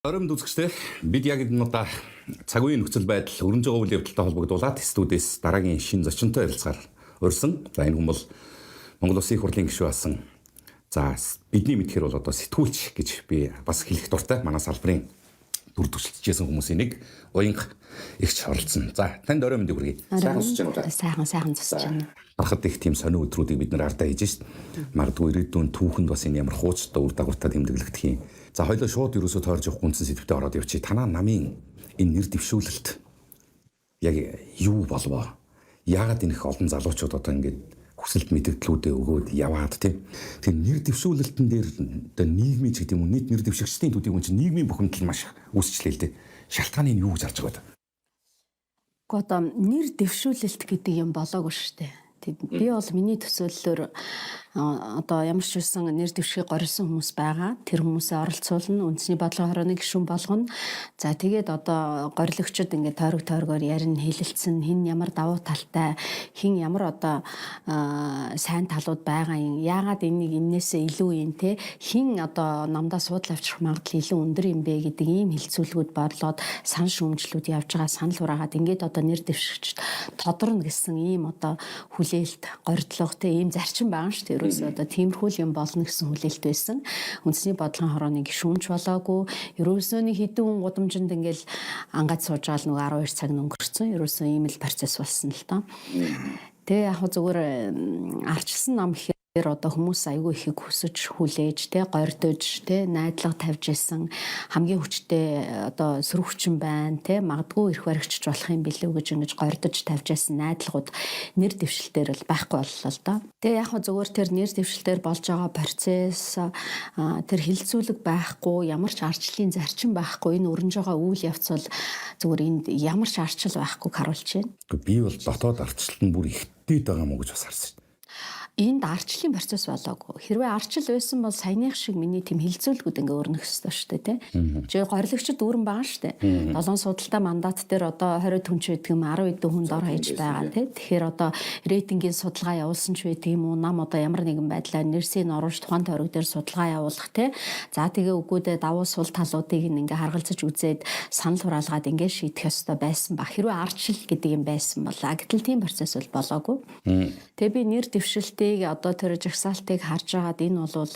Ороймд үзэгчтэй бид яг энэ удаа цаг үеийн нөхцөл байдал өрнөж байгаа үйл явдалтай холбогдуулаад студиэс дараагийн шин зочинтой ярилцахаар урьсан. За энэ хүн бол Монгол Улсын их хурлын гишүүн асан. За бидний мэдхээр бол одоо сэтгүүлч гэж би бас хэлэх дуртай. Манай салбарын дүр төрөлтжсэн хүмүүсийн нэг уянга ихч оролцсон. За танд орой мэндийг хүргэе. Сайхан зусч байна уу? Сайхан зусч байна. Харахад их тийм сонио өдрүүдийг бид нар ардаа хийж шít. Магадгүй ирээдүйн түүхэнд бас энэ ямар хуучтай үр дагавартай тэмдэглэгдэх юм. За хоёлоо шууд ерөөсөө тойрж явах гүнзэн сэдвтэ ороод явчих. Танаа намын энэ нэр дэвшүүлэлт яг юу болвоо? Яагаад энэ их олон залуучууд одоо ингэж хүсэлт мэдээллүүдээ өгөөд яваад тийм. Тэгэхээр нэр дэвшүүлэлтэн дээр одоо нийгмийн ч гэдэг юм уу нийт нэр дэвшигчдийн төдийг үн чинь нийгмийн бухимдал маш үүсчлээ л дээ. Шалтгааны нь юу гэж харж байгаа вэ? Гэхдээ одоо нэр дэвшүүлэлт гэдэг юм болоогүй шүү дээ. Би бол миний төсөөллөөр одоо ямар ч үсэн нэр дэвшгийг горилсон хүмүүс байгаа. Тэр хүмүүсээ оролцуулна, үндэсний бодлогын хорооны гишүүн болгоно. За тэгээд одоо горилогчид ингээд тойрогоор ярина, хэлэлцэн, хин ямар давуу талтай, хин ямар одоо сайн талууд байгаа юм. Яагаад энийг энээсээ илүү юм те? Хин одоо намдаа суудал авчрах магадлал илүү өндөр юм бэ гэдэг ийм хэлцүүлгүүд борлоод санал шүүмжлүүд явж байгаа, санал ураагаад ингээд одоо нэр дэвшигчд тодорно гэсэн ийм одоо хүлээлт, горьдлого те ийм зарчим байгаа шүү дээ. Ерөөсөө одоо тиймэрхүү юм болно гэсэн хүлээлт байсан. Үндэсний бодлогын хорооны гишүүнч болоогүй. Ерөөсөө нэг хэдэн гудамжинд ингээл ангаж сууж байгаа л нэг 12 цаг өнгөрцөн. Ерөөсөө ийм л процесс болсон л доо. Тэгээ яг зүгээр арчилсан нам одоо хүмүүс аягүй ихийг хүсэж хүлээж те гордож те найдлага тавьж исэн хамгийн хүчтэй одоо сөрөгчин байна те магадгүй ирэх баригчж болох юм билүү гэж ингэж гордож тавьж исэн найдлагууд нэр дэвшилтээр л байхгүй боллоо л доо. Тэгээ яг зүгээр тэр нэр дэвшилтээр болж байгаа процесс тэр хилцүүлэг байхгүй ямар ч арчлалын зарчим байхгүй энэ өрнөж байгаа үйл явц бол зүгээр энд ямар ч арчил байхгүй харуулж байна. Би бол дотоод арчлалт нь бүр ихтэй байгаа мó гэж бас харсан. Энд арчлалын процесс болоогүй. Хэрвээ арчил байсан бол саяных шиг миний тийм хилцүүлгүүд ингээ өрнөх ёстой шүү дээ, тий. Чи горилогчд дүүрэн байгаа шүү дээ. 7 судалтай мандат дээр одоо 20 хүн ч гэдэг юм 10 хэдэн хүн дор хаяж байгаа, тий. Тэгэхээр одоо рейтингийн судалгаа явуулсан ч байдаг юм уу? Нам одоо ямар нэгэн байдлаар нэрсийг оруулж тухайн тойрог дээр судалгаа явуулах, тий. За тэгээ үгүүдээ давуу сул талуудыг ингээ харгалзаж үзээд санал хураалгаад ингээ шийдэх ёстой байсан ба. Хэрвээ арчил гэдэг юм байсан бол гэтэл тийм процесс бол болоогүй. Тэгээ би нэр дэвшилтээ одоо тэр жагсаалтыг харж байгаад энэ бол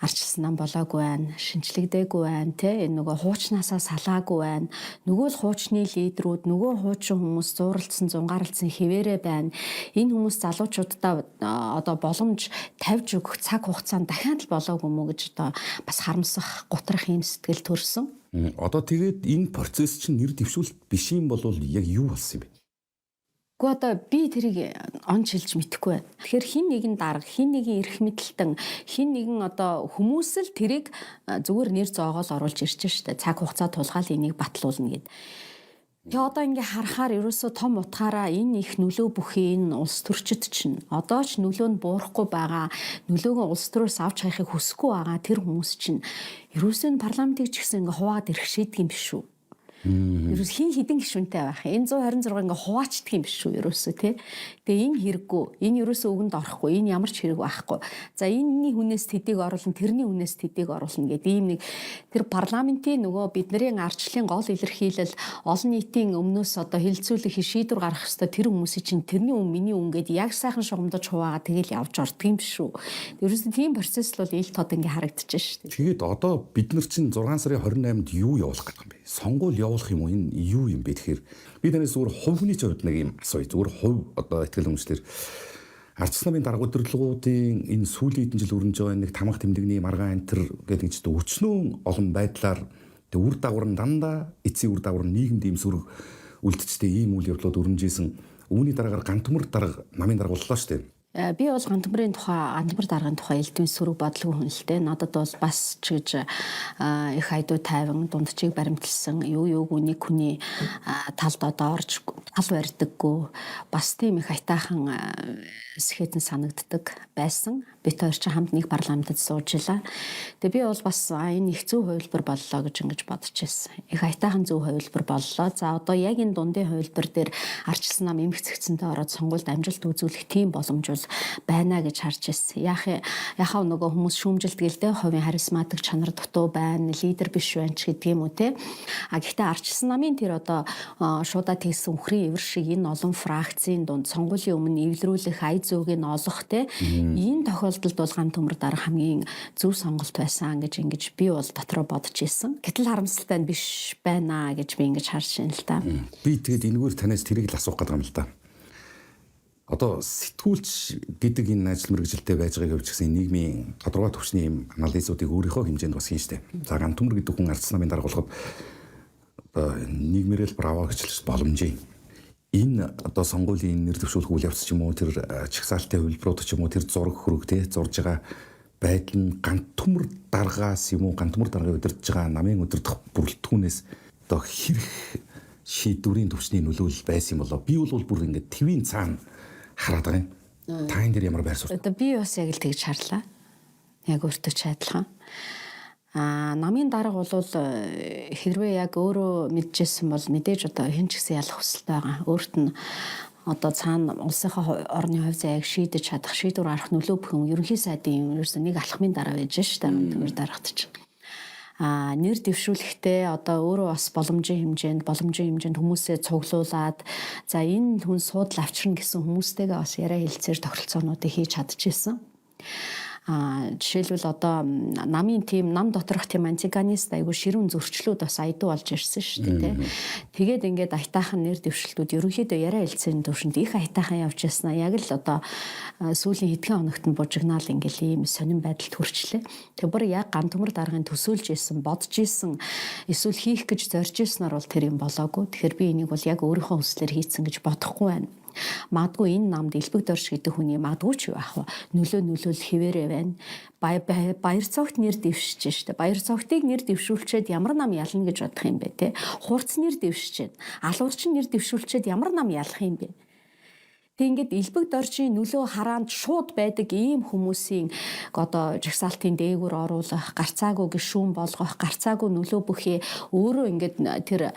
арчилсан нам болоогүй байна, шинчлэгдээгүй байна, тэ энэ нөгөө хуучнаасаа салаагүй байна. Нөгөө л хуучны лидерүүд, нөгөө хуучин хүмүүс зууралдсан, зунгааралдсан хэвээрээ байна. Энэ хүмүүс залуучуудаа одоо боломж тавьж өгөх цаг хугацаанд дахиад л болоогүй мүү гэж одоо бас харамсах, гутрах юм сэтгэл төрсөн. Одоо тэгээд энэ процесс чинь нэр дэвшүүлэлт биш юм бол яг юу болсон юм бэ? Одоо би тэрийг онч хэлж мэдэхгүй байна. Тэгэхээр хин нэгэн дарга, хин нэгэн эрх мэдэлтэн, хин нэгэн одоо хүмүүс л тэрийг зүгээр нэр зоогоол оруулж ирж штэ. Цаг хугацаа тулгаал энийг батлуулна гэд. Тэгээ одоо ингээ харахаар ерөөсөө том утгаараа энэ их нөлөө бүхий энэ улс төрчид чинь одоо ч нөлөө нь буурахгүй байгаа, нөлөөгөө улс төрөөс авч хайхыг хүсэхгүй байгаа тэр хүмүүс чинь ерөөсөө парламентыг ч гэсэн ингээ хуваад ирэх шийдэг юм биш үү? Ерөөс хин хідэн гишүүнтэй байх. Энэ 126 ингээ хуваачдаг юм биш үү ерөөсөө тий. Тэгээ энэ хэрэггүй. Энэ ерөөсөө өгөнд орохгүй. Энэ ямар ч хэрэг байхгүй. За энэний хүнээс тэдийг оруулна, тэрний хүнээс тэдийг оруулна гэдэг ийм нэг тэр парламентын нөгөө бидний арчлалын гол илэрхийлэл олон нийтийн өмнөөс одоо хилцүүлэх шийдвэр гаргах ёстой тэр хүмүүсийн чинь тэрний өмнө миний өмнө гээд яг сайхан шугамдаж хуваагаа тэгэл явж ордог юм биш үү. Ерөөсөө тийм процесс л ил тод ингээ харагдчихж шүү дээ. Тэгээд одоо бид нар чинь 6 сарын 28-нд юу явуулах гэдэг юм бэ? Сонгуул явуулах юм уу? Энэ юу юм бэ? Тэгэхээр би танаас зүгээр хувь хүний хувьд нэг юм асууя. Зүгээр хувь одоо ихтгэл өмчлөлтөөр ардчилсан намын дарга удирдлагуудын энэ сүүлийн хэдэн жил өрнөж байгаа нэг тамга тэмдэгний маргаан антер гэдэг нь ч өчнөө олон байдлаар үр дагавар нь дандаа эцсийн үр дагавар нь нийгэмд ийм сөрөг үлдчихтэй ийм үйл явдлууд өрнөжсэн. Үүний дараагаар гантөмөр дарга намын дарга боллоо шүү дээ. Би бол гантөмрийн тухай, гантөмөр даргын тухай элдвийн сөрөг бодлого хүн л дээ. Надад бол бас ч гэж их айдуу тайван дундчийг баримтлсан юу үнийг хүний талд одоо орж тал барьдаггүй бас тийм их айтаахан сэхэтэн санагддаг байсан. бид хоёр ч хамт нэг парламентд суужилаа. Тэгээ би бол бас энэ их зөв хувилбар боллоо гэж ингэж бодож байсан. Их аятайхан зөв хувилбар боллоо. За одоо яг энэ дундын хувилбар дээр арчилсан нам эмх цэгцэнтэй ороод сонгуульд амжилт үзүүлэх тийм боломж бол байна гэж харж байсан. Яхаа нөгөө хүмүүс шүүмжилдэг л дээ, хувийн харизматик чанар дутуу байна, лидер биш байна ч гэдэг юм уу те. Гэхдээ арчилсан намын тэр одоо шуудаа тэгсэн үхрийн эвэр шиг энэ олон фракцийн дунд сонгуулийн өмнө эвлэрүүлэх ая зөөг нь олох те. Энэ тохиолдолд бол ган төмөр дарга хамгийн зөв сонголт байсан гэж ингэж би бол дотроо бодож ирсэн. Гэтэл харамсалтай нь биш байна гэж би ингэж харж байна л та. Би тэгээд энэгээр танаас тэрийг л асуух гэдэг юм л да. Одоо сэтгүүлч гэдэг энэ ажил мэргэжилтэд байж байгааг явж гисэн нийгмийн тодорхой төвчний юм анализуудыг өөрийнхөө хэмжээнд бас хийн штэ. За ган төмөр гэдэг хүн арчилсан намын дарга болоход одоо нийгмээрэл браво гэж боломжийн. Энэ одоо сонгуулийн нэр дэвшүүлэх үйл явц ч юм уу, тэр чагсаалтын хувилбарууд ч юм уу, тэр зураг хөрөг те зурж байгаа байдал нь ган төмөр даргаас юм уу, ган төмөр даргаыг удирдах байгаа намын удирдах бүрэлдэхүүнээс одоо хэрэг шийдвэрийн төвчний нөлөөлөл байсан юм болоо. Би бол бүр ингээд твийн цаана хараад байгаа юм. Та энэ дээр ямар байр суурь? Одоо би бас яг л тэгж харлаа. Яг өөртөө ч адилхан. Намын дарга бол хэрвээ яг өөрөө мэдчихсэн бол мэдээж одоо хэн ч гэсэн ялах хүсэлтэй байгаа. Өөрт нь одоо цаана улсынхаа орны хувь заяаг шийдэж чадах, шийдвэр гаргах нөлөө бүхэн ерөнхий сайдын ерөөсөө нэг алхмын дараа байж шүү дээ. Төмөр дарагт чинь. Нэр дэвшүүлэхдээ одоо өөрөө бас боломжийн хэмжээнд хүмүүсээ цуглуулад за энэ хүн суудл авчирна гэсэн хүмүүстэйгээ бас яриа хэлцээр тохиролцоонуудыг хийж чадчихсан. Жишээлбэл одоо намын тийм нам доторх тийм антигонист айгу ширүүн зөрчлүүд бас айдуу болж ирсэн шүү дээ. Тэгээд ингээд аятайхан нэр дэвшилтүүд ерөнхийдөө яриа хэлцээний төвшөнд их аятайхан явж яснаа. Яг л одоо сүүлийн хэдхэн хоногт нь бужигнаал ингээд ийм сонирн байдалд хүрчлээ. Тэг бүр яг ган төмөр даргын төсөөлж исэн, бодож исэн, эсвэл хийх гэж зорж иснаар бол тэр юм болоогүй. Тэгэхээр би энийг бол яг өөрийнхөө хүслээр хийцэн гэж бодохгүй байна. Магадгүй энэ намд элбэг дорж гэдэг хүний магадгүй ч юу ах вэ? Нөлөөлөл хിവэрэ байна. Баяр цогт нэр дэвшиж штэ. Баяр цогтыг нэр дэвшүүлчихэд ямар нам ялна гэж бодох юм бэ те? Хурц нэр дэвшиж байна. Алуурчин нэр дэвшүүлчихэд ямар нам ялах юм бэ? Тэг ингээд элбэг доржийн нөлөө хараанд шууд байдаг ийм хүмүүсийн одоо жагсаалтын дээгүүр оруулах, гарцаагүй гишүүн болгох, гарцаагүй нөлөө бүхий өөрөө ингээд тэр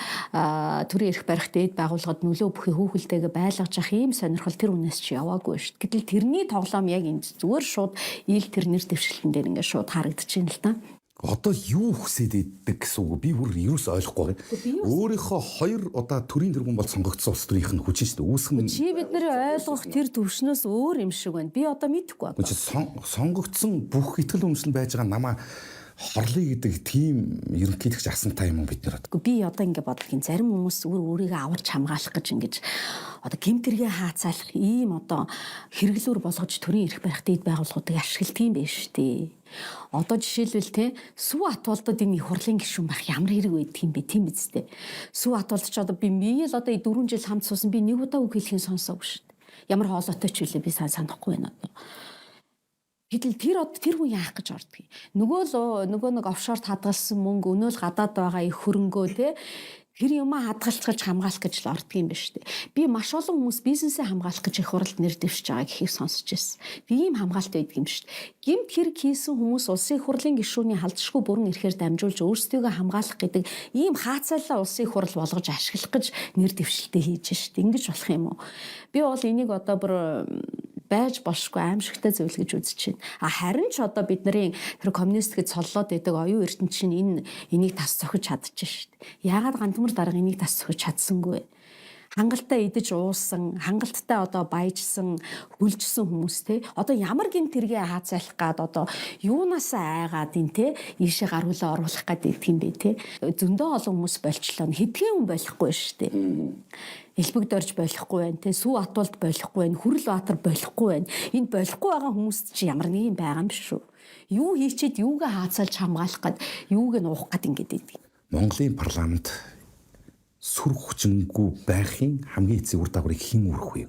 төрийн эрх барих дээд байгууллагад нөлөө бүхий хүүхэлтэйгээ байлгаж явах ийм сонирхол тэр үнээс чи яваагүй шүү дээ. Гэтэл тэрний тоглоом яг энэ зүгээр шууд ил тэр нэр дэвшилтэн дээр ингээд шууд харагдчихээн л та. Одоо юу хүсээд иддэг гэсэн үг би бүр ерөөс ойлгохгүй. Өөрийнхөө 2 удаа төрийн тэргүүн бол сонгогдсон улс төрийнх нь хүчин шүү дээ. Үүсгэн чи бидний ойлгох тэр төвшнөөс өөр юм шиг байна. Би одоо мэдэхгүй байна. Сонгогдсон бүх итгэл үнэмшил байж байгаа намаа хорлыг гэдэг тийм ерөнхийлөгч асантай юм уу бид нар. Би одоо ингэ бодлоо. Зарим хүмүүс өөрийгөө аварч хамгаалах гэж ингэж одоо гэмтэргээ хаацаалах ийм одоо хэрэглүүр болгож төрийн эрх барих дэд байгууллагуудыг ашигладаг юм байна шүү дээ. Одоо жишээлбэл те Сүв Атуулдад энэ их хурлын гишүүн байх ямар хэрэг байдаг юм бэ тийм биз дээ. Сүв Атуулд ч одоо би л одоо 4 жил хамт суусан би нэг удаа үг хэлхийн сонсоогүй шүү дээ. Ямар хоолойтой ч үлээ би санахгүй байна одоо. Гэтэл тэр хүн яах гэж ордгийг. Нөгөө нэг офшорт хадгалсан мөнгө өнөөл гадаад байгаа их хөрөнгөө те тэр юмаа хадгалцгаж хамгаалах гэж л ордг юм байна шүү дээ. Би маш олон хүмүүс бизнесээ хамгаалах гэж их хуралд нэр дэвшиж байгаа гэхийг сонсч байсан. Би ийм хамгаалт байдаг юм шүү дээ. Гэмт хэрэг хийсэн хүмүүс улсын их хурлын гишүүний халдшгүй бүрэн эрхээр дамжуулж өөрсдийгөө хамгаалах гэдэг ийм хаацаалаа улсын их хурал болгож ашиглах гэж нэр дэвшилтээ хийж шүү дээ. Ингэж болох юм уу? Би бол энийг одоо бүр байж болшгүй аимшигтай зүйл гэж үзэж байна. Харин ч одоо бидний тэр коммунист гэж соллоод байдаг оюун эрдэнэ чинь энийг тас цохиж чадчих шүү дээ. Яагаад ган төмөр дарга энийг тас цохиж чадсангүй вэ? Хангалттай идэж уусан, хангалттай одоо баяжсан, хүлжсэн хүмүүс те. Одоо ямар гэмт тэргээ хаацайлах гад одоо юунаасаа айгаад ин те ийшээ гаргуулаа оруулах гад идэх юм бэ те. Зөндөө олон хүмүүс болчлоо. Хэдхэн хүн болохгүй шүү дээ. Элбэг дорж болохгүй байна те. Сүв Атуулд болохгүй байна. Хүрэл Баатар болохгүй байна. Энд болохгүй байгаа хүмүүст чи ямар нэг юм байгаа юм шүү. Юу хийчихэд юугаа хаацаалж хамгаалах гад юуг нь уух гад ингэж идэг. Монголын парламент сүр хүчингүй байхын хамгийн эцэг үр дагаврыг хэн үрэх вэ?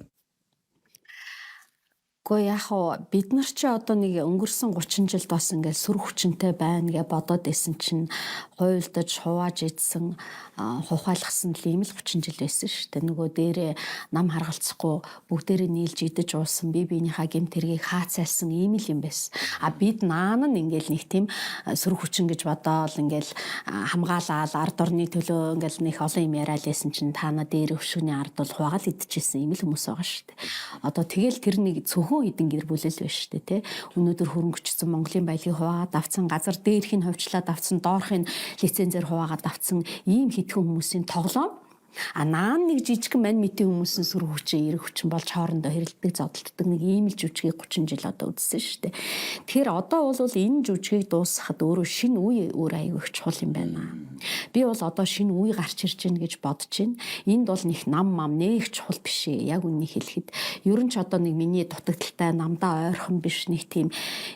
Гэхдээ яг хоо бид нар чи одоо нэг өнгөрсөн 30 жилд бас ингээд сүр хүчинтэй байна гэж бодоод исэн чинь хуйлдаж хувааж идсэн хухайлгсан л ийм л 30 жил байсан шүү дээ. Нөгөө дээрээ нам харгалцахгүй бүгдээрээ нийлж идэж уусан бие биенийхээ гэмт хэргийг хаацайлсан ийм л юм байсан. А бид наан нь ингээд нэг тийм сүр хүчин гэж бодоол ингээд хамгаалаад ард орны төлөө ингээд нэг олон юм яриад байсан чинь таана дээр өвшгөний ард бол хугаал идчихсэн ийм л хүмүүс байгаа шүү дээ. Одоо тэгэл тэр нэг цөөхөн эдэн гэр бүлэл байна шүү дээ тий. Өнөөдөр хөрөнгөчсөн Монголын баялагийг хуваагаад авцсан, газар дээрхийг хувьчлаад авцсан, доорхыг лицензээр хуваагаад авцсан ийм хэдхэн хүмүүсийн тоглоом. А наан нэг жижигхэн мань мэтийн хүмүүсийн сүр хүчин, эрэг хүчин болж хоорондоо хэрэлдэг, зодтолдог нэг ийм л жүжигийг 30 жил одоо үзсэн шүү дээ. Тэгэхээр одоо бол энэ жүжигийг дуусгахад өөрөө шинэ үе аягүй их чухал юм байна. Би бол одоо шинэ үе гарч ирж байна гэж бодож байна. Энд бол нэг нам нэг чухал биш ээ. Яг үнийг хэлэхэд ер нь ч одоо нэг миний дутагдaltaй намдаа ойрхон биш нэг тийм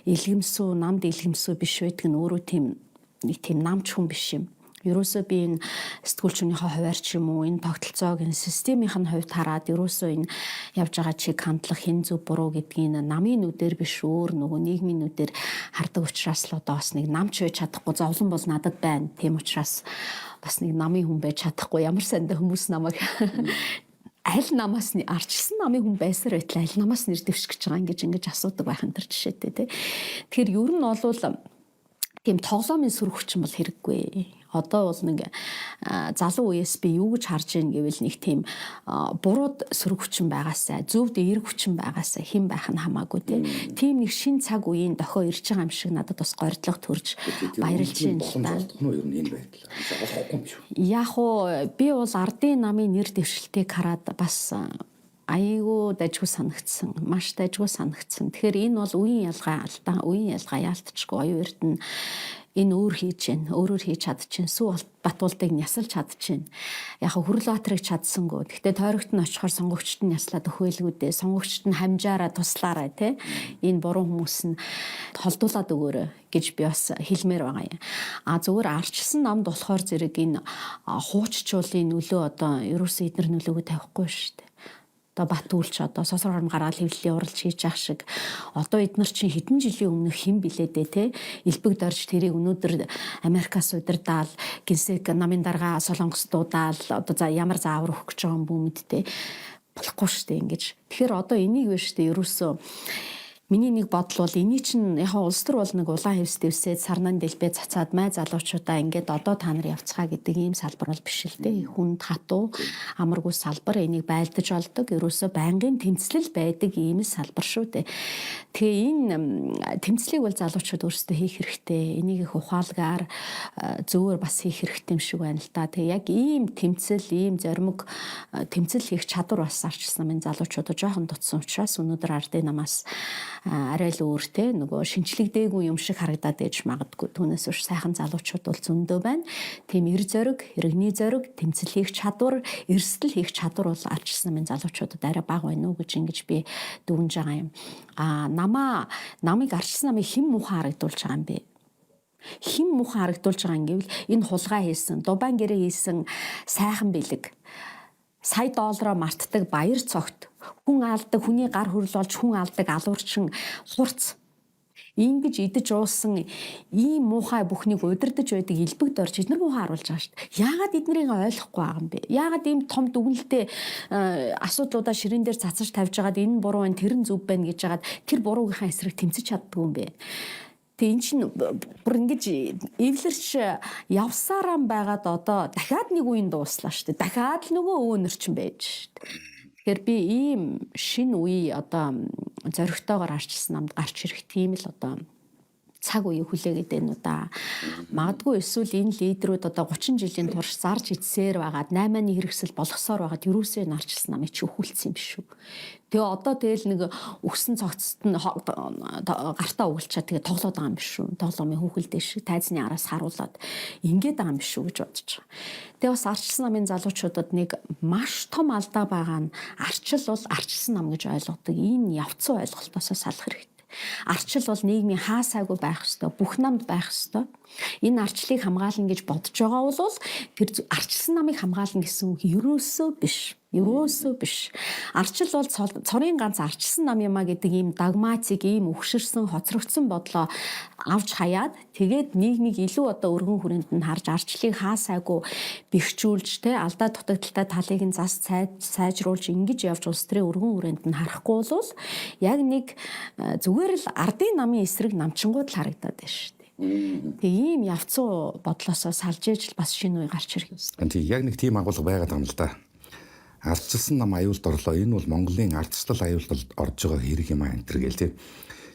илгэмсүү, намд илгэмсүү биш байдаг нь өөрөө тийм нэг тийм намч хүн биш юм. Ерөөсөө би энэ сэтгүүлчнийхээ хувьар ч юм уу энэ тогтолцоог энэ системийнх нь хувьд хараад ерөөсөө энэ явж байгаа чиг хандлах хэн зөв буруу гэдгийг намын нүдээр биш өөр нөгөө нийгмийн нүдээр хардаг учраас л одоо бас нэг намч байж чадахгүй зовлон бол надад байна. Тийм учраас бас нэг намын хүн байж чадахгүй ямар сандаа хүмүүс намайг аль намаас нь арчилсан намын хүн байсаар байтал аль намаас нэр дэвших гэж байгаа ингэж асуудаг байх энэ төр жишээтэй тий. Тэгэхээр ер нь бол тийм тоглоомын сүр хүчин бол хэрэггүй. Одоо бол нэг залуу үеэс би юу гэж харж ийн гэвэл нэг тийм бурууд сүр хүчин байгаасаа, зөвд эерэг хүчин байгаасаа хэн байх нь хамаагүй тийм нэг шин цаг үеийн дохио ирж байгаа юм шиг надад бас горьдлого төрж баярлж байна л да. Яг уу би бол ардын намын нэр дэвшилтийг хараад бас айгүй дайггүй санагдсан. Маш дайггүй санагдсан. Тэгэхээр энэ бол үеийн ялгаа алдаа, үеийн ялгаа яалтчгүй оюун эрдэнэ энэ өөр хийж гэн, өөрөөр хийж чадчихээн. Сүү Батуулдыг нясалж чадчихээн. Яг Хүрэл Баатрыг чадсангүй. Гэхдээ тойрогт нь очихоор сонгогчд нь няслаад өхөөлгүүд дээ. Сонгогчд нь хамжаараа туслаарай тий. Энэ буруу хүмүүс нь холдуулаад өгөөрэй гэж би бас хэлмээр байгаа юм. А зүгээр арчилсан намд болохоор зэрэг энэ хууччуулын нөлөө одоо ерөөсөө эдгээр нөлөөгөө тавихгүй шүү дээ. Одоо Бат үлч одоо сосроор гараад хэвлэлийн уралж хийж ах шиг одоо эдгээр чинь хэдэн жилийн өмнө хэн билээдээ те элбэг дорж тэрийг өнөөдөр Америкаас удирдаал гинсэг намын дарга Солонгост дуудаал одоо за ямар заавар өгөх гэж байгаа юм бүү мэдтэй болохгүй шүү дээ ингэж. Тэгэхээр одоо энийг вэ шүү дээ ерөөсөө миний нэг бодол бол эний чинь яг улс төр бол нэг улаан хевс дэвсээд сарнан дэлбээ цацаад май залуучуудаа ингээд одоо та нар явцгаа гэдэг ийм салбар бол биш л дээ. Хүнд хатуу амаргүй салбар энийг байлдаж олдог. Ерөөсөө байнгын тэмцлэл байдаг ийм салбар шүү дээ. Тэгээ энэ тэмцлийг бол залуучууд өөрсдөө хийх хэрэгтэй. Энийг их ухаалгаар зөвөр бас хийх хэрэгтэй юм шиг байна л да. Тэгээ яг ийм тэмцэл, ийм зоримог тэмцэл хийх чадвар бас арчилсан минь залуучуудад жоохон дутсан учраас өнөөдөр ардын намаас арай л өөртэй нөгөө шинчлэгдээгүй юм шиг харагдаад ээж магадгүй. Түүнээс биш сайхан залуучууд бол зөндөө байна. Тийм эр зориг, иргэний зориг, тэмцэл хийх чадвар, эрсдэл хийх чадвар бол арчилсан минь залуучуудад арай бага байна уу гэж ингэж би дүгнж байгаа юм. Намыг арчилсан намыг хэн муухай харагдуулж байгаа юм бэ? Хэн муухай харагдуулж байгаа юм гэвэл энэ хулгай хийсэн, дубан гэрээ хийсэн сайхан бэлэг. Сая доллараар мартдаг баяр цогт хүн алдаг, хүний гар хөрөл болж хүн алдаг алуурчин хурц ингэж идэж уусан ийм муухай бүхнийг удирдах байдаг элбэг дорж эдгээр муухай харуулж байгаа шүү дээ. Яагаад эднийг ойлгохгүй байгаа юм бэ? Яагаад ийм том дүгнэлтээ асуудлуудаа ширээн дээр цацаж тавьж байгаад энэ буруу байна, тэр нь зөв байна гэж байгаад тэр буруугийнхаа эсрэг тэмцэж чаддгүй юм бэ? Тэгээ эн чинь бүр ингэж эвлэрч явсараа байгаад одоо дахиад нэг үеийн дууслаа шүү дээ. Дахиад л нөгөө өөнөр чинь байж шүү дээ. Тэгэхээр би ийм шинэ үе одоо зоригтойгоор арчилсан намд гарч ирэх тийм л одоо цаг үе хүлээгээд байна уу да. Магадгүй эсвэл энэ лидерүүд одоо 30 жилийн турш зарж идсээр байгаад 8-ны хэрэгсэл болгосоор байгаад юусээ нарчилсан намыг чи өхүүлсэн юм шүү. Тэгээ одоо тэгэл нэг өгсөн цогцт нь гартаа угалчаа тэгээ тоглоод байгаа юм биш үү. Тоглоомын хүүхэлдээ шиг тайзны араас харуулад ингээд байгаа юм биш үү гэж бодож байгаа. Тэгээ бас арчилсан намын залуучуудад нэг маш том алдаа байгаа нь арчил бол арчилсан нам гэж ойлгодог. Энэ явцсан ойлголтоосоо салах хэрэгтэй. Арчил бол нийгмийн хаасаагүй байх ёстой, бүх намд байх ёстой. Энэ арчлыг хамгаална гэж бодож байгаа бол тэр арчилсан намыг хамгаална гэсэн үг ерөөсөө биш. Юусоо биш. Арчил бол цорын ганц арчилсан нам юмаа гэдэг ийм догматик, ийм өгшөрсөн, хоцрогдсон бодлоо авч хаяад тэгээд нэг илүү одоо өргөн хүрээнд нь харж арчлыг хаасаагүй бэхжүүлж те алдаа дутагдaltaй талыг нь зас сайжруулж ингэж явж улс төрийн өргөн хүрээнд нь харахгүй бол яг нэг зүгээр л ардын намын эсрэг намчингууд л харагдаад байна шүү дээ. Тэг ийм явцуу бодлосоо салж ээж бас шинэ үе гарч ирэх юм. Тэг яг нэг тийм агуулга байгаад байгаа юм л да. Ардчилсан нам аюулд орлоо. Энэ бол Монголын ардчлал аюулд орж байгаа хэрэг юм аа энэ төр гээл тий.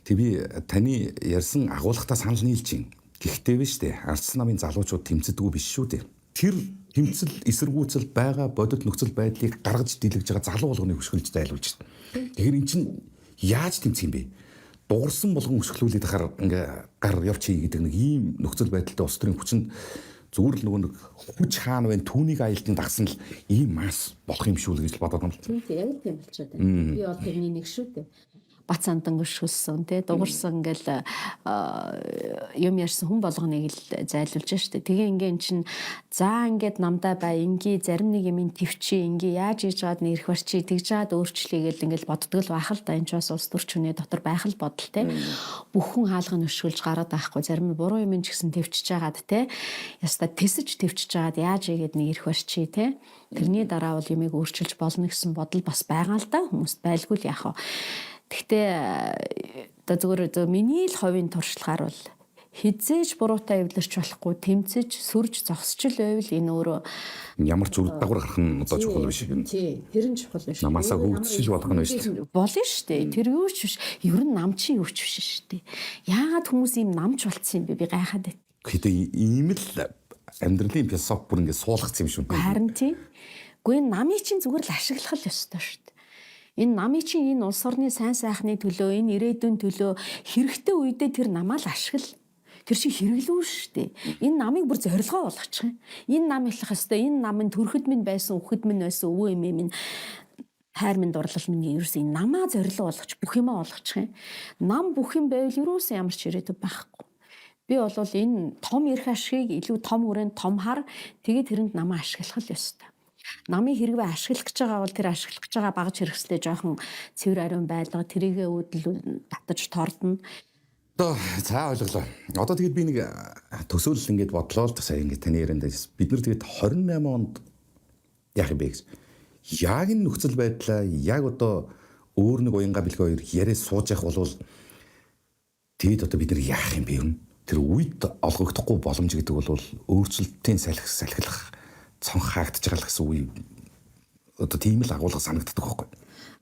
Тэг би таны ярьсан агуулгатаа санал нийлж байна. Гэхдээ биш дээ. Ардчилсан намын залуучууд тэмцдэггүй биш шүү дээ. Тэр тэмцэл эсэргүүцэл байгаа бодит нөхцөл байдлыг гаргаж дийлгэж байгаа залуу болгоны хөшгөлж дайлуулж байна. Тэгэхээр эн чинь яаж тэмцэх юм бэ? Дуурсан болгон өсгөлүүлээд хахаар ингээ гар явж хий гэдэг нэг ийм нөхцөл байдалтай улс төрийн хүчинд зүгээр л нөгөө нэг хүч хаана вэ түүнийг аялдан дагсан л ийм мас болох юм шүү л гэж бодоод байна. Тийм яг тийм болчиход байна. Би бол тэрний нэг шүү дээ. Бац андан гүшүүлсэн тий дуурсан ингээл юм ярьсан хүн болгоныг л зайлуулж штэ. Тэгээ ингээм чин за ингээд намдаа бай инги зарим нэг юм төвчи инги яаж хийж гад нэрх барчи тэгж жаад өөрчлөе гэл ингээл боддог л байх л да. Энд ч бас улс төрчүний дотор байх л бодол тий. Бүх хүн хаалганы өшгөлж гараад байхгүй зарим нь буруу юм ч гэсэн төвчж жагаад тий. Яста тэсэж төвчж жагаад яаж игээд нэрх барчи тий. Тэрний дараа бол юмыг өөрчилж болно гэсэн бодол бас байгаа л да. Хүмүүст байлгүй л яах вэ? Гэхдээ зүгээр миний л хувийн туршлагаар бол хизээж буруутай эвлэрч болохгүй тэмцэж сүрж зогсч л байвал энэ өөрөө ямар ч үр дагавар гарах нь одоо чухал биш юм. Тий, тэр нь чухал биш. Намаасаа хөгжиж болох нь биш. Болно шүү дээ. Тэр юу ч биш. Ер нь нам чи юу ч биш шүү дээ. Яагаад хүмүүс ийм намч болцсон юм бэ? Би гайхаад байна. Гэхдээ ийм л амьдралын философи бүр ингээд суулгацсан юм шүү. Харин тий. Гэхдээ намыг чинь зүгээр л ашиглах л ёстой шүү дээ. Энэ намын чинь энэ улс орны сайн сайхны төлөө, энэ ирээдүйн төлөө хэрэгтэй үедээ тэр намаа л ашигла. Тэр чинь хэрэглүү шүү дээ. Энэ намыг бүр зорилгоо болгочих юм. Энэ нам хэлэх ёстой. Энэ нам нь төрөхөд минь байсан, үхэд минь байсан, өвөө эмээ минь хайр минь дурлал минь ерөөс энэ намаа зорилго болгоч, бүх юмаа болгочих юм. Нам бүх юм байвал ерөөс ямар ч ирээдүй байхгүй. Би бол энэ том эрх ашигыг илүү том хүрээнд том хар тэгээд тэрэнд намаа ашиглах л ёстой. Намын хэрэгвээ ашиглах гэж байгаа бол тэр ашиглах гэж байгаа багж хэрэгслээ жоохон цэвэр ариун байлга тэрийгэ үүдэл татаж тордно. Одоо цаа ойлголоо. Одоо тэгээд би нэг төсөөлөл ингээд бодлоо л сая ингээд таны ярианд бид нар тэгээд 28 онд яах юм бэ гэж. Яг энэ нөхцөл байдлаа яг одоо өөр нэг уянга бэлгээ хоёр яриа сууж явах бол тэгээд одоо бид нар яах юм бэ юм? Тэр үед олгогдохгүй боломж гэдэг бол өөрчлөлтийн салхилах цонх хаагдж байгаа л гэсэн үе одоо тийм л агуулга санагддаг байхгүй.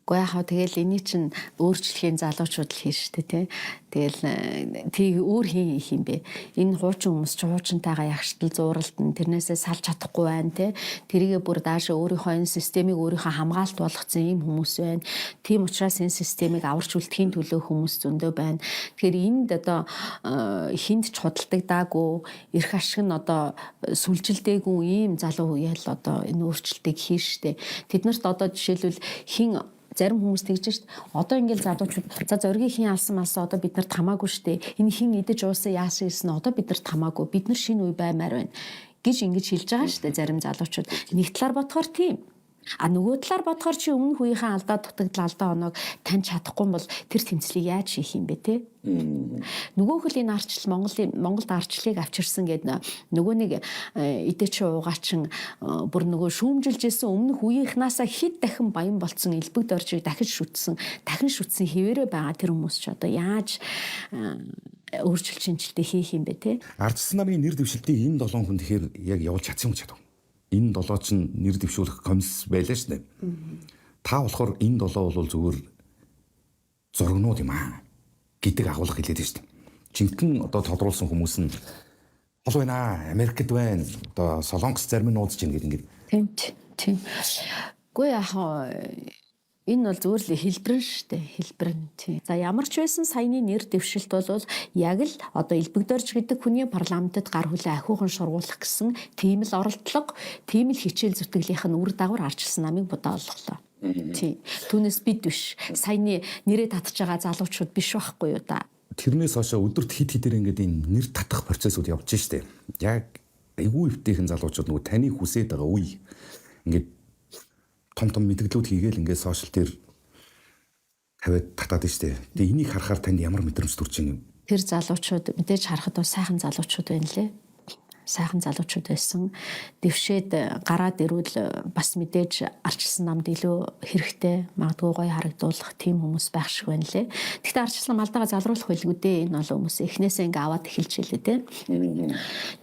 Гэхдээ яхаа тэгэл эний чинь өөрчлөхийн залуучууд л хийн штэ тий. Тэгэл тийг өөр хийх юм бэ. Энэ хуучин хүмүүс ч хуучинтайгаа ягштал зууралтан тэрнээсээ салж чадахгүй байна тий. Тэрийгэ бүр даашаа өөрийнхөө энэ системийг өөрийнхөө хамгаалалт болгоцсон юм хүмүүс байна. Тийм учраас энэ системийг аварч үлдэхийн төлөө хүмүүс зөндөө байна. Тэгэхээр энд одоо хинд ч худалдагдаагүй эрх ашиг нь одоо сүлжилдээгүй ийм залуу үеэл одоо энэ өөрчлөлтийг хийн штэ. Тэднэрт одоо жишээлбэл хин зарим хүмүүс тэгж шít. Одоо ингээл залуучууд за зоригийн хин алсан одоо бид нарт хамаагүй штэ. Энэ хин идэж уусан яасан гэсэн одоо бид нарт хамаагүй. Бид нар шинэ үе баймаар байна гэж ингэж хэлж байгаа штэ зарим залуучууд. Нэг талаар бодохоор тийм. А нөгөө талаар бодохоор чи өмнөх үеийнхээ алдаа дутагдал алдаа оноог таньж чадахгүй бол тэр тэмцлийг яаж хийх юм бэ те? Нөгөөх л энэ арчлал Монголд арчлалыг авчирсан гэдэг нөгөө нэг идэч уугаачин бүр нөгөө шүүмжилж исэн өмнөх үеийнхнаасаа хэд дахин баян болцсон элбэг доржийг дахин шүтсэн хിവэрэ байгаа тэр хүмүүс ч одоо яаж өөрчлөлт шинжилгээ хийх юм бэ те? Ардчилсан намын нэр дэвшилтийн энэ 7 хүн тэгэхээр яг явуулж чадсан юм чадав. Энэ 7 ч нэр дэвшүүлэх комисс байлаа шүү дээ. Та болохоор энэ 7 бол зүгээр зургнууд юм аа гэдэг агуулга хэлээд байна шүү дээ. Жинхэнэ одоо тодруулсан хүмүүс нь хол байна, Америкт байна, одоо Солонгос зарим нь уудж ийн гэдэг ингээд. Тийм. Гэхдээ яг энэ бол зүгээр л хэлбэрэн шүү дээ. Хэлбэрэн тийм. За ямар ч байсан саяны нэр дэвшилт бол яг л одоо элбэгдорж гэдэг хүний парламентод гар хүлээ ахиухан шургуулах гэсэн тийм л оролдлого, тийм л хичээл зүтгэлийнх нь үр дагавар арчилсан намыг бодоолголоо. Тийм. Түүнээс бид биш. Саяны нэрээ татж байгаа залуучууд биш байхгүй юу да. Тэрнээс хойш өдөрт хит хитээр ингээд энэ нэр татах процессууд явж штэ. Яг айгүй өвтэйхэн залуучууд нөгөө таны хүсээд байгаа үе ингээд том мэдгэлүүд хийгээл ингээд сошиал дээр тавиад татаад штэ. Тэгээ энийг харахаар танд ямар мэдрэмж төрж ийн юм? Тэр залуучууд мэдээж харахад бол сайхан залуучууд байна лээ. Сайхан залуучууд байсан. Дэвшээд гараад ирвэл бас мэдээж арчилсан намд илүү хэрэгтэй, магадгүй гоё харагдуулах тийм хүмүүс байх шиг байна лээ. Гэхдээ арчилсан малдаага залруулах байлгүй дээ. Энэ бол хүмүүс эхнээсээ ингээ аваад эхэлж илээ те.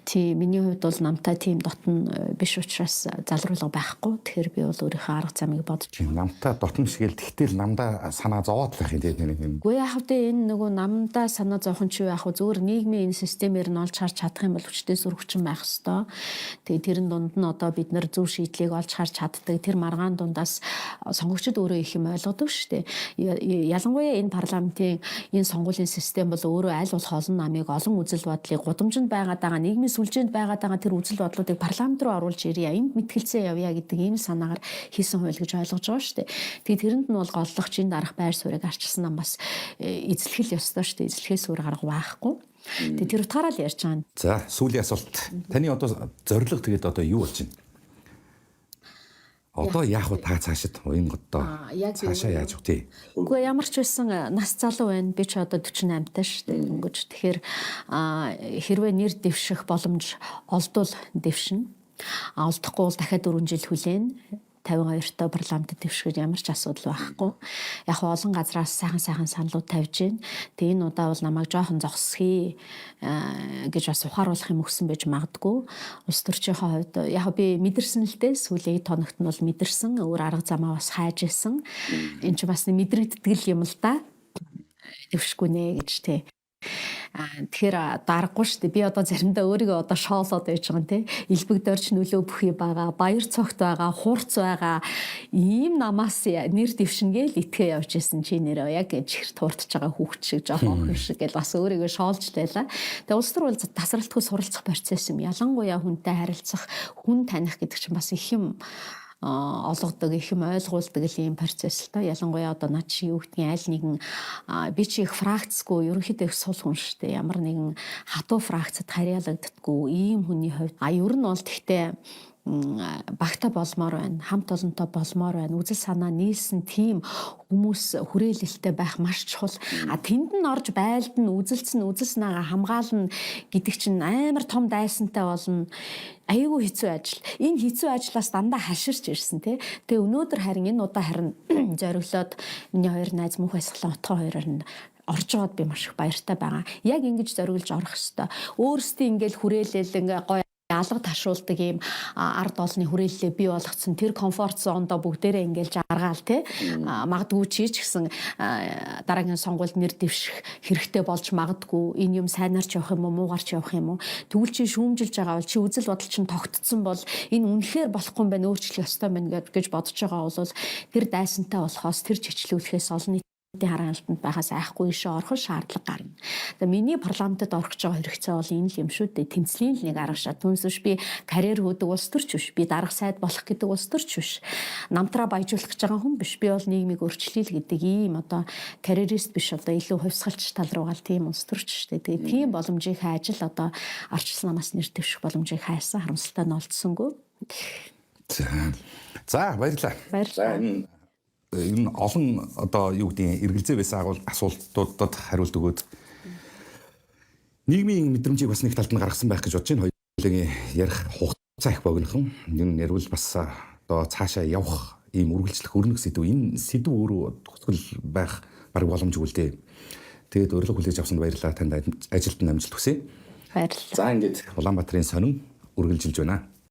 Тийм миний хувьд бол намтай тийм дотн биш учраас залруулга байхгүй. Тэгэхээр би бол өөрийнхөө арга замыг бодож Намтай дотн шигээл тэгтэл намдаа санаа зовоод байх юм тийм. Гүй яах вэ энэ нөгөө намдаа санаа зовхон ч яах вэ зөвөр нийгмийн энэ системээр нь олж харж чадах юм бол хүчтэй сурагчин байх ёстой. Тэгээ тэрэн дунд нь одоо бид нар зөв шийдлийг олж харж чаддаг. Тэр маргаан дундаас сонгогчид өөрөө их юм ойлгодог шүү дээ. Ялангуяа энэ парламентын энэ сонгуулийн систем бол өөрөө аль болох олон намыг олон үзэл бодлыг гудамжинд байгаад байгаа нийгмийн сүлжээнд байгаад байгаа тэр үзэл бодлуудыг парламент руу оруулж ирье. Энд мэтгэлцээ явъя гэдэг ийм санаагаар хийсэн хууль гэж ойлгож байгаа шүү дээ. Тэгээ тэрэнд нь бол голлох чин дарах байр суурийг арчилсан нам бас эзлэх ёстой шүү дээ. Эзлэхээс өөр арга байхгүй. Тэгээ тэр утгаараа л ярьж байгаа. За, сүүлийн асуулт. Таны одоо зорилго тэгээд одоо юу болж байна? Одоо яах вэ та цаашид энэ одоо цаашаа яаж вэ? Үгүй ямар ч байсан нас залуу байна. Би ч одоо 48 таа шүү дээ. Ингэж тэгэхээр хэрвээ нэр дэвших боломж олдвол дэвшин. Олдохгүй бол дахиад 4 жил хүлээн. 52-той парламентд дэвшгэж ямар ч асуудал байхгүй. Яг олон газраас сайхан саналууд тавьж байна. Тэгээ энэ удаа бол намайг жоохон зогсхий гэж бас ухааруулах юм өгсөн байж магадгүй. Улс төрчийнхөө хувьд яг би мэдэрсэн л дээ. Сүүлийн тоногт нь бол мэдэрсэн. Өөр арга замаа бас хайж исэн. Энд ч бас мэдрэгддэг юм л да. Дэвшгүй нэ гэж тий. Тэгэхээр даргагүй шүү дээ. Би одоо заримдаа өөрийгөө одоо шоолоод байж байгаа юм те. Илбэг дорч нөлөө бүхий байгаа, баяр цогт байгаа, хурц байгаа. Ийм намаас нэр дэвшингээл итгэ явж исэн чи нэрөө яг чихэр тууртж байгаа хүүхд шиг жоохон охин шиг гэл бас өөрийгөө шоолж лайла. Тэгээ улс төр бол тасралтгүй суралцах процесс юм. Ялангуяа хүнтэй харилцах, хүн таних гэдэг чинь бас их юм олгодог их юм ойлгуулдаг ийм процесс л та. Ялангуяа одоо над чи юу гэдгийг аль нэгэн би чи их фракцгүй ерөнхийдөө их сул хүн шүү дээ. Ямар нэгэн хатуу фракцад харьяалагддаггүй ийм хүний хувьд ер нь бол тэгтээ багтаа болмоор байна. Хамт олонтой болмоор байна. Үзэл санаа нийлсэн тийм хүмүүс хүрээлэлтэй байх маш чухал. Тэнд нь орж байлд нь үзэл санаагаа хамгаална гэдэг чинь амар том дайсантай болно. Аюулгүй хэцүү ажил. Энэ хэцүү ажлаас дандаа хаширч ирсэн тий. Тэгээ өнөөдөр харин энэ удаа харин зориглоод миний хоёр найз мөнх баясгалан утгаа хоёроор нь орж яваад би маш их баяртай байгаа. Яг ингэж зориулж орох хэвээр. Өөрсдөө ингээл хүрээлэл ингээ гоё алга ташуулдаг ийм ард олны хүрээлэлээ бий болгоцсон тэр комфорт зондоо бүгдээрээ ингээл жаргаал те магадгүй чи ч гэсэн дараагийн сонгуульд нэр дэвших хэрэгтэй болж магадгүй энэ юм сайнаар ч явах юм уу муугаар ч явах юм уу тэгвэл чи шүүмжилж байгаа бол чи үзэл бодол чинь тогтцсон бол энэ үнэхээр болохгүй юм байна өөрчлөх ёстой байна гэж бодож байгаа бол тэр дайсантай болохоос тэр чичлүүлэхээс олон хараалтанд байхаас айхгүй ишээ орох шаардлага гарна. Тэгээ миний парламентод орох гэж байгаа хэрэгцээ бол энэ л юм шүү дээ. Тэмцлийн л нэг арга шат. Түүнээс би карьер хөөдөг улс төрч биш. Би дарга сайд болох гэдэг улс төрч биш. Намтраа баяжуулах гэж байгаа хүн биш. Би бол нийгмийг өөрчлөе л гэдэг ийм одоо карьерист биш одоо илүү хувьсгалч тал руугаа л тийм улс төрч шүү дээ. Тэгээ тийм боломжийг хайж л одоо арчилсан намаас нэр дэвших боломжийг хайсан харамсалтай нь олдсонгүй. За баярлалаа. Баярлалаа. Энэ олон одоо юу гэдгийг эргэлзээ байсан асуултуудад хариулт өгөөд нийгмийн мэдрэмжийг бас нэг талд нь гаргасан байх гэж бодож байна. Хоёулын ярих хугацаа их богинохон. Энэ ярил бас одоо цаашаа явах ийм үргэлжлэх өрнөх сэдв. Энэ сэдв өөрөө төгсгөл байх баг боломжгүй л дээ. Тэгээд урилга хүлээж авсанд баярлалаа. Танд ажилд амжилт хүсье. Баярлалаа. За ингээд Улаанбаатарын сонин үргэлжилж байна.